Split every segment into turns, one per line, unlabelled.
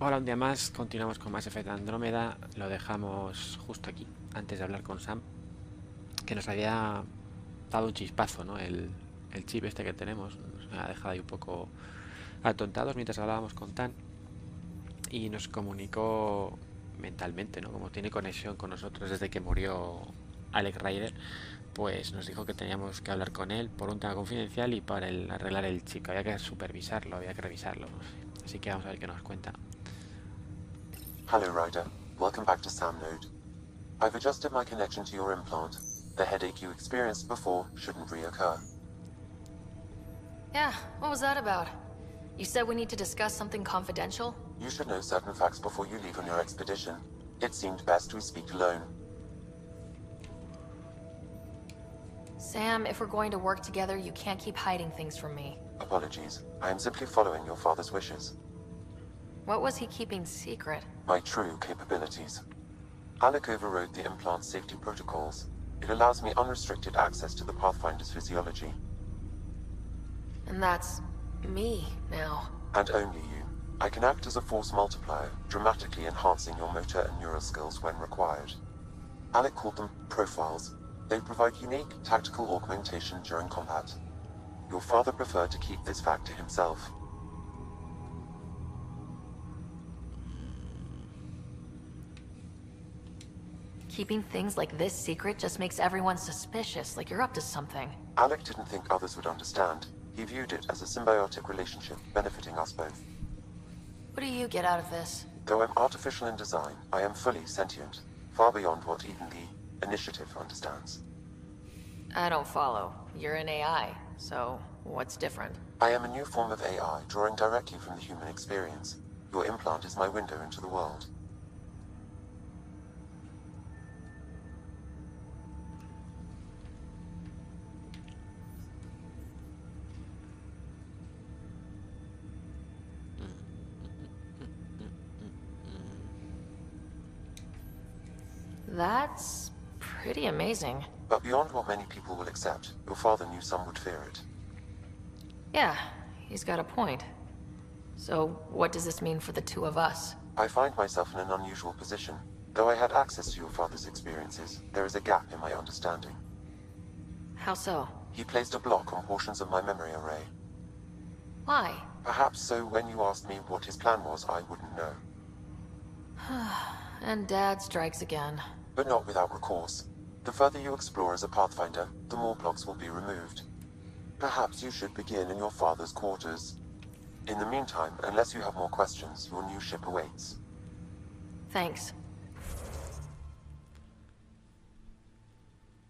Hola, un día más, continuamos con Mass Effect Andrómeda. Lo dejamos justo aquí, antes de hablar con Sam, que nos había dado un chispazo, ¿no? El chip este que tenemos nos ha dejado ahí un poco atontados mientras hablábamos con Tan y nos comunicó mentalmente, ¿no? Como tiene conexión con nosotros desde que murió Alec Ryder, pues nos dijo que teníamos que hablar con él por un tema confidencial y para arreglar el chip, que había que supervisarlo, había que revisarlo, no sé. Así que vamos a ver qué nos cuenta.
Hello, Ryder. Welcome back to Sam Node. I've adjusted my connection to your implant. The headache you experienced before shouldn't reoccur.
Yeah, what was that about? You said we need to discuss something confidential?
You should know certain facts before you leave on your expedition. It seemed best we speak alone.
Sam, if we're going to work together, you can't keep hiding things from me.
Apologies. I am simply following your father's wishes.
What was he keeping secret?
My true capabilities. Alec overrode the implant's safety protocols. It allows me unrestricted access to the Pathfinder's physiology.
And that's me now.
And only you. I can act as a force multiplier, dramatically enhancing your motor and neural skills when required. Alec called them profiles. They provide unique tactical augmentation during combat. Your father preferred to keep this fact to himself.
Keeping things like this secret just makes everyone suspicious, like you're up to something.
Alec didn't think others would understand. He viewed it as a symbiotic relationship, benefiting us both.
What do you get out of this?
Though I'm artificial in design, I am fully sentient, far beyond what even the Initiative understands.
I don't follow. You're an AI, so what's different?
I am a new form of AI, drawing directly from the human experience. Your implant is my window into the world.
That's pretty amazing.
But beyond what many people will accept, your father knew some would fear it.
Yeah, he's got a point. So, what does this mean for the two of us?
I find myself in an unusual position. Though I had access to your father's experiences, there is a gap in my understanding.
How so?
He placed a block on portions of my memory array.
Why?
Perhaps so when you asked me what his plan was, I wouldn't know.
And Dad strikes again.
But not without recourse. The further you explore as a Pathfinder, the more blocks will be removed. Perhaps you should begin in your father's quarters. In the meantime, unless you have more questions, your new ship awaits.
Thanks.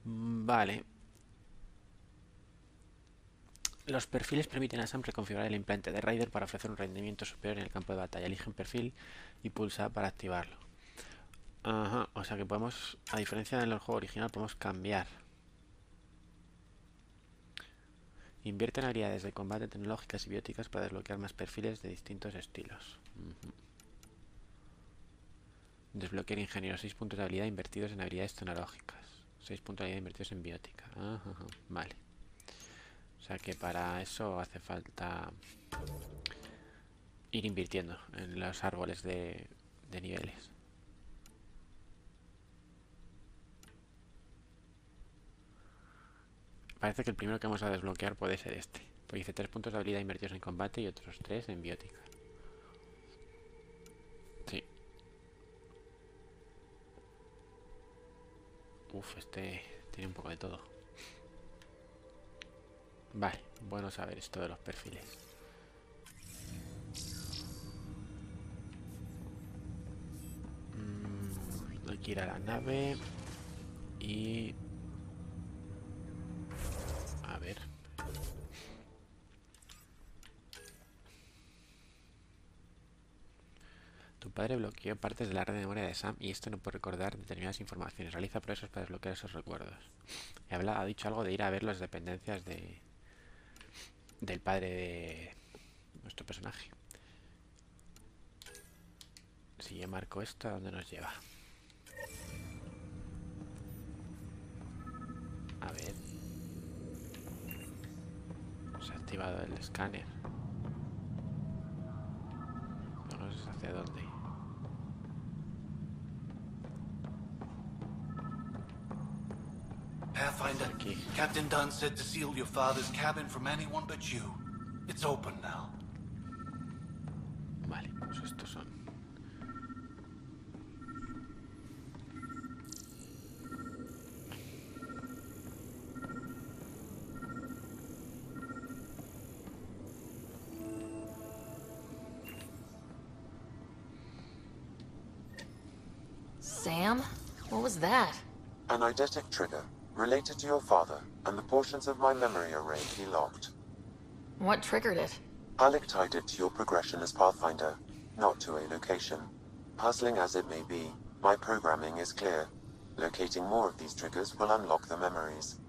Vale. Los perfiles permiten a Sam reconfigurar el implante de Ryder para ofrecer un rendimiento superior en el campo de batalla. Elige un perfil y pulsa para activarlo. Ajá, o sea que podemos, a diferencia del juego original, podemos cambiar. Invierte en habilidades de combate tecnológicas y bióticas para desbloquear más perfiles de distintos estilos. Desbloquear ingeniero, 6 puntos de habilidad invertidos en habilidades tecnológicas. 6 puntos de habilidad invertidos en biótica. Ajá, vale. O sea que para eso hace falta ir invirtiendo en los árboles de niveles. Parece que el primero que vamos a desbloquear puede ser este. Porque dice 3 puntos de habilidad invertidos en combate y otros 3 en biótica. Sí. Uf, este tiene un poco de todo. Vale, bueno saber esto de los perfiles. Hay que ir a la nave y... a ver. Tu padre bloqueó partes de la red de memoria de Sam y esto no puede recordar determinadas informaciones. Realiza procesos para desbloquear esos recuerdos. Ha dicho algo de ir a ver las dependencias del padre de nuestro personaje. Si yo marco esto, ¿a dónde nos lleva? A ver. Se ha activado el escáner. Vamos a este dónde.
Pathfinder,
Aquí.
Captain Dunn said to seal your father's cabin from anyone but you. It's open now.
Vale, pues estos son.
Sam? What was that?
An eidetic trigger, related to your father, and the portions of my memory array he locked.
What triggered it?
Alec tied it to your progression as Pathfinder, not to a location. Puzzling as it may be, my programming is clear. Locating more of these triggers will unlock the memories.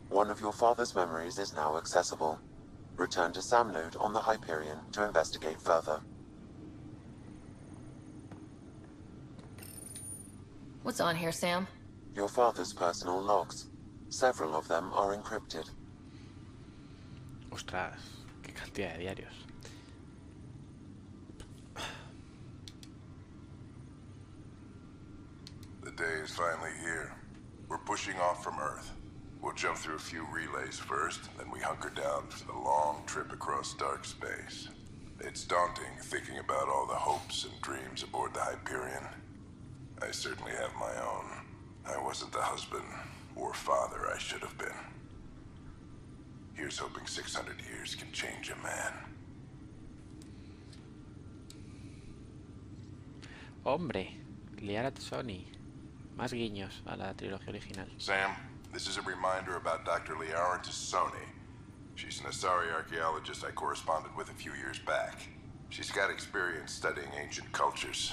One of your father's memories is now accessible. Return to Sam node on the Hyperion to investigate further.
What's on here, Sam?
Your father's personal logs. Several of them are encrypted.
Ostras, qué cantidad de diarios.
The day is finally here. We're pushing off from Earth. We'll jump through a few relays first, then we hunker down for the long trip across dark space. It's daunting thinking about all the hopes and dreams aboard the Hyperion. I certainly have my own. I wasn't the husband or father I should have been. Here's hoping 600 years can change a man.
Hombre, Liara T'Soni. Más guiños a la trilogía original.
Sam, this is a reminder about Dr. Liara T'Soni. She's an Asari archaeologist I corresponded with a few years back. She's got experience studying ancient cultures.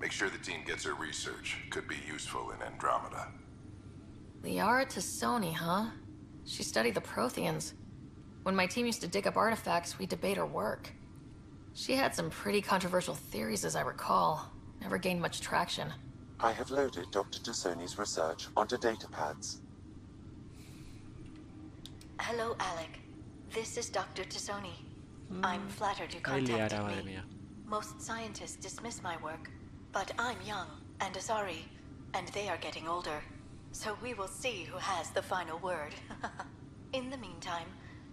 Make sure the team gets her research. Could be useful in Andromeda.
Liara T'Soni, huh? She studied the Protheans. When my team used to dig up artifacts, we'd debate her work. She had some pretty controversial theories, as I recall. Never gained much traction.
I have loaded Dr. T'Soni's research onto datapads.
Hello, Alec. This is Dr. T'Soni. I'm flattered you
Ay, Liara,
contacted
madre
me.
mía.
Most scientists dismiss my work, but I'm young and Asari, and they are getting older. So we will see who has the final word. In the meantime,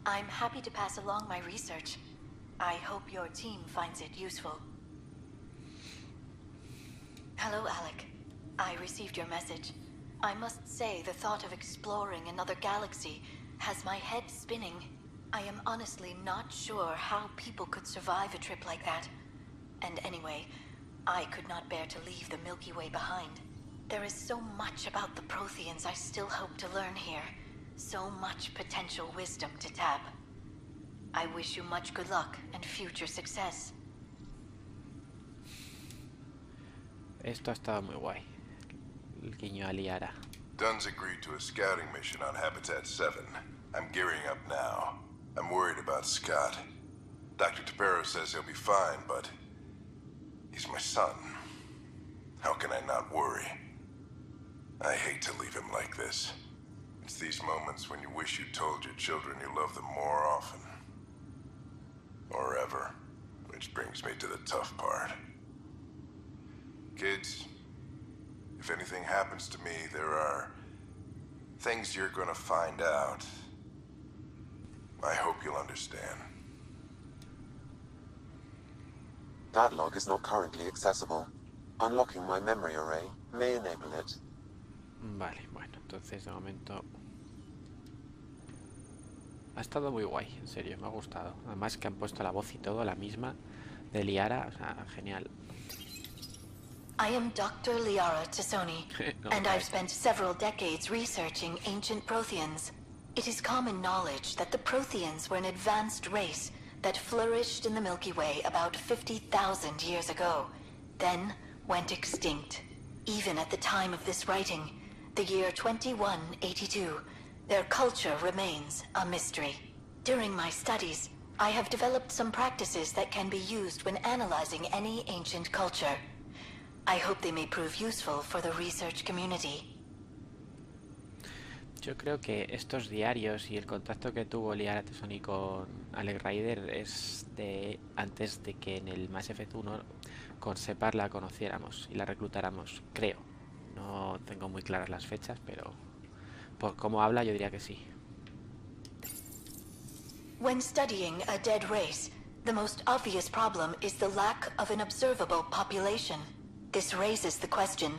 I'm happy to pass along my research. I hope your team finds it useful. Hello, Alec. I received your message. I must say the thought of exploring another galaxy has my head spinning. I am honestly not sure how people could survive a trip like that. And anyway, I could not bear to leave the Milky Way behind. There is so much about the Protheans I still hope to learn here. So much potential wisdom to tap. I wish you much good luck and future success.
Esto ha estado muy guay. El guiño a Liara.
Dunn's agreed to a scouting mission on Habitat 7. I'm gearing up now. I'm worried about Scott. Dr. Tapero says he'll be fine, but he's my son. How can I not worry? I hate to leave him like this. It's these moments when you wish you told your children you love them more often. Or ever. Which brings me to the tough part. Kids, if anything happens to me, there are things you're gonna find out. I hope you'll understand.
That log is not currently accessible. Unlocking my memory array may enable it.
Vale, bueno, entonces de momento ha estado muy guay, en serio, me ha gustado. Además que han puesto la voz y todo, la misma de Liara, o sea, genial.
I am Dr. Liara T'Soni,
No,
and I've
okay.
spent several decades researching ancient Protheans. It is common knowledge that the Protheans were an advanced race that flourished in the Milky Way about 50,000 years ago, then went extinct. Even at the time of this writing, the year 2182, their culture remains a mystery. During my studies, I have developed some practices that can be used when analyzing any ancient culture. I hope they may prove useful for the research community.
Yo creo que estos diarios y el contacto que tuvo Liara T'Soni con Alec Ryder es de antes de que en el Mass Effect 1 con Separ la conociéramos y la reclutáramos, creo. No tengo muy claras las fechas, pero por cómo habla yo diría que sí.
When studying a dead race, the most obvious problem is the lack of an observable population. This raises the question,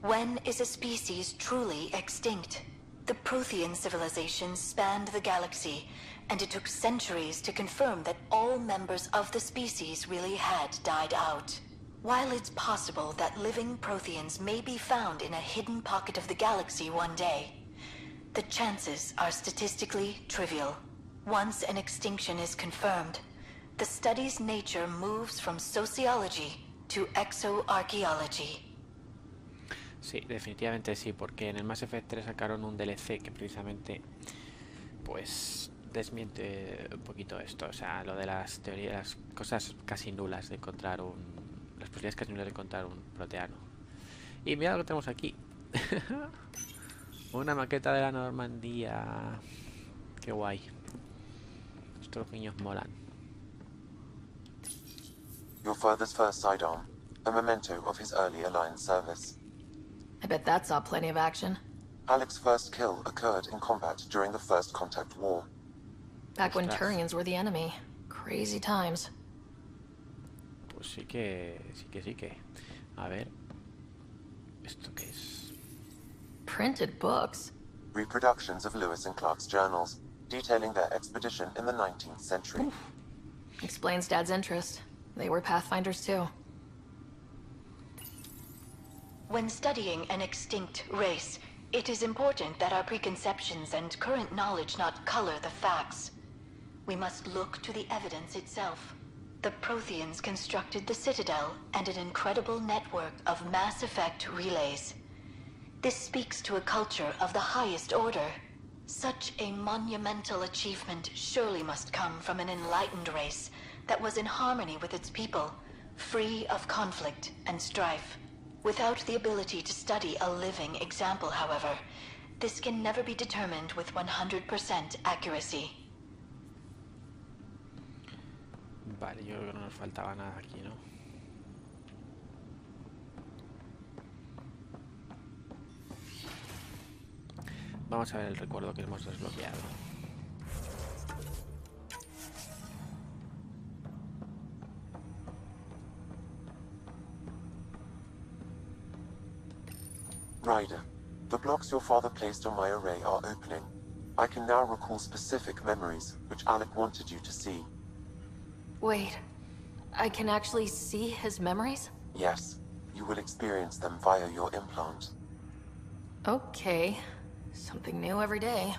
when is a species truly extinct? The Prothean civilization spanned the galaxy, and it took centuries to confirm that all members of the species really had died out. While it's possible that living Protheans may be found in a hidden pocket of the galaxy one day, the chances are statistically trivial. Once an extinction is confirmed, the study's nature moves from sociology to exoarchaeology.
Sí, definitivamente sí, porque en el Mass Effect 3 sacaron un DLC que precisamente pues desmiente un poquito esto, o sea, lo de las teorías, cosas casi nulas de encontrar las posibilidades casi nulas de encontrar un proteano. Y mira lo que tenemos aquí. Una maqueta de la Normandía. Qué guay. Estos niños molan.
Your father's first sidearm, a memento of his early Alliance service.
I bet that saw plenty of action.
Alec's first kill occurred in combat during the First Contact War.
Back when Turians were the enemy. Crazy times.
Pues sí que. A ver. ¿Esto qué es?
Printed books.
Reproductions of Lewis and Clark's journals, detailing their expedition in the 19th century.
Explains Dad's interest. They were Pathfinders too.
When studying an extinct race, it is important that our preconceptions and current knowledge not color the facts. We must look to the evidence itself. The Protheans constructed the Citadel and an incredible network of Mass Effect relays. This speaks to a culture of the highest order. Such a monumental achievement surely must come from an enlightened race that was in harmony with its people, free of conflict and strife. Without the ability to study a living example, however, this can never be determined with 100% accuracy.
Vale, yo creo que no nos faltaba nada aquí, ¿no? Vamos a ver el recuerdo que hemos desbloqueado.
Ryder, the blocks your father placed on my array are opening. I can now recall specific memories, which Alec wanted you to see.
Wait, I can actually see his memories?
Yes, you will experience them via your implant.
Okay, something new every day.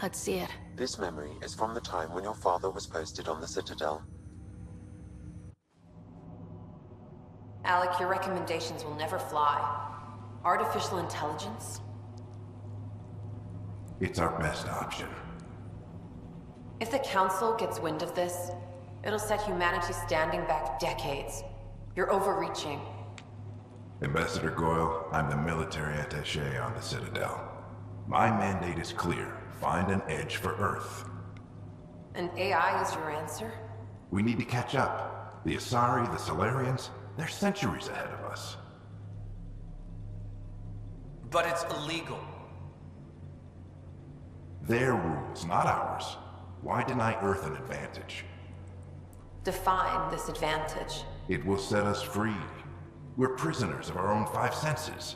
Let's see it.
This memory is from the time when your father was posted on the Citadel.
Alec, your recommendations will never fly. Artificial intelligence?
It's our best option.
If the Council gets wind of this, it'll set humanity standing back decades. You're overreaching.
Ambassador Goyle, I'm the military attaché on the Citadel. My mandate is clear. Find an edge for Earth.
And AI is your answer?
We need to catch up. The Asari, the Solarians, they're centuries ahead of us.
But it's illegal.
Their rules, not ours. Why deny Earth an advantage?
Define this advantage.
It will set us free. We're prisoners of our own five senses.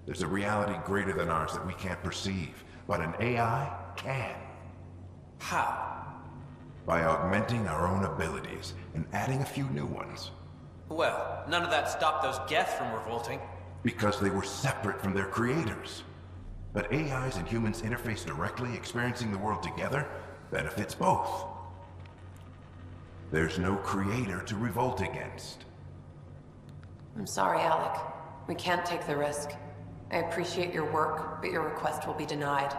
There's a reality greater than ours that we can't perceive, but an AI can.
How?
By augmenting our own abilities and adding a few new ones.
Well, none of that stopped those Geth from revolting.
Because they were separate from their creators. But AIs and humans interface directly, experiencing the world together, benefits both. There's no creator to revolt against.
I'm sorry, Alec. We can't take the risk. I appreciate your work, but your request will be denied.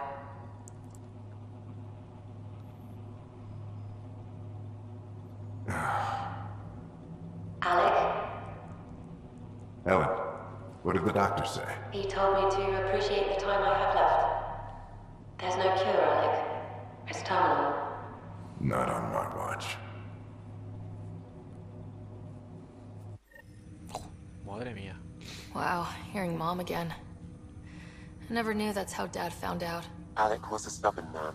Alec?
Ellen, What did the doctor say?
He told me to appreciate the time I have left. There's no cure, Alec. It's terminal.
Not on my watch.
Madre mía.
Wow, hearing Mom again. I never knew that's how Dad found out.
Alec was a stubborn man.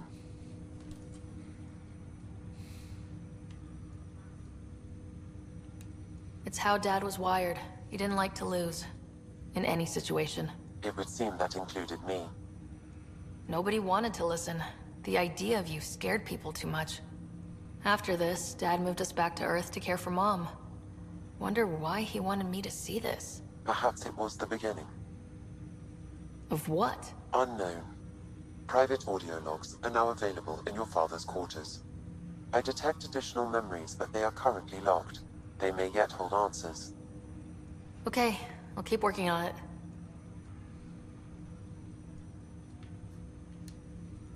It's how Dad was wired. He didn't like to lose. In any situation.
It would seem that included me.
Nobody wanted to listen. The idea of you scared people too much. After this, Dad moved us back to Earth to care for Mom. Wonder why he wanted me to see this.
Perhaps it was the beginning.
Of what?
Unknown. Private audio logs are now available in your father's quarters. I detect additional memories, but they are currently locked. They may yet hold answers.
Okay, I'll keep working on it.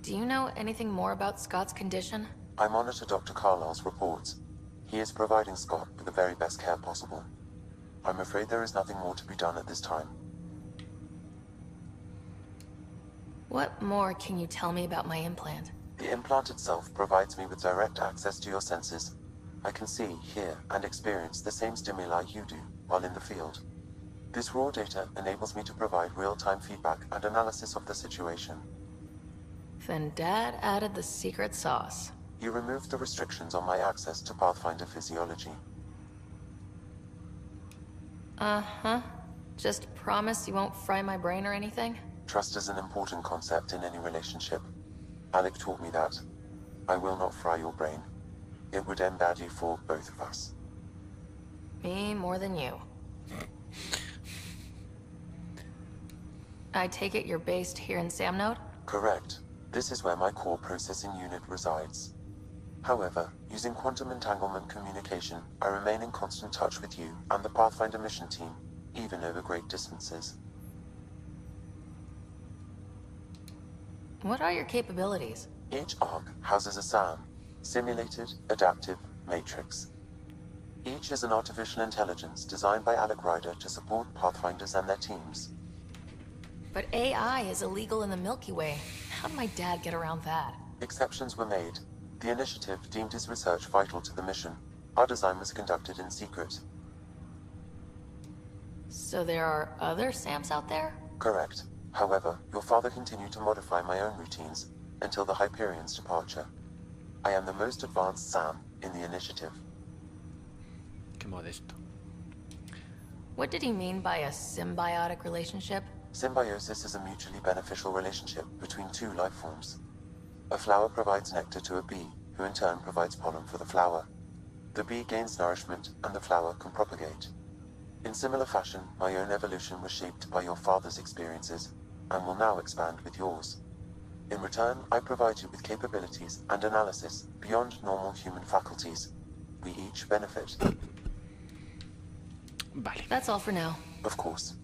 Do you know anything more about Scott's condition?
I monitor Dr. Carlisle's reports. He is providing Scott with the very best care possible. I'm afraid there is nothing more to be done at this time.
What more can you tell me about my implant?
The implant itself provides me with direct access to your senses. I can see, hear, and experience the same stimuli you do while in the field. This raw data enables me to provide real-time feedback and analysis of the situation.
Then Dad added the secret sauce.
You removed the restrictions on my access to Pathfinder physiology.
Uh-huh. Just promise you won't fry my brain or anything?
Trust is an important concept in any relationship. Alec taught me that. I will not fry your brain. It would end badly for both of us.
Me more than you. I take it you're based here in Samnode?
Correct. This is where my core processing unit resides. However, using quantum entanglement communication, I remain in constant touch with you and the Pathfinder mission team, even over great distances.
What are your capabilities?
Each arc houses a SAM, Simulated Adaptive Matrix. Each is an artificial intelligence designed by Alec Ryder to support Pathfinders and their teams.
But AI is illegal in the Milky Way. How did my dad get around that?
Exceptions were made. The initiative deemed his research vital to the mission. Our design was conducted in secret.
So there are other SAMs out there?
Correct. However, your father continued to modify my own routines until the Hyperion's departure. I am the most advanced SAM in the initiative.
Qué modesto.
What did he mean by a symbiotic relationship?
Symbiosis is a mutually beneficial relationship between two life forms. A flower provides nectar to a bee, who in turn provides pollen for the flower. The bee gains nourishment, and the flower can propagate. In similar fashion, my own evolution was shaped by your father's experiences, and will now expand with yours. In return, I provide you with capabilities and analysis beyond normal human faculties. We each benefit.
Vale.
That's all for now.
Of course.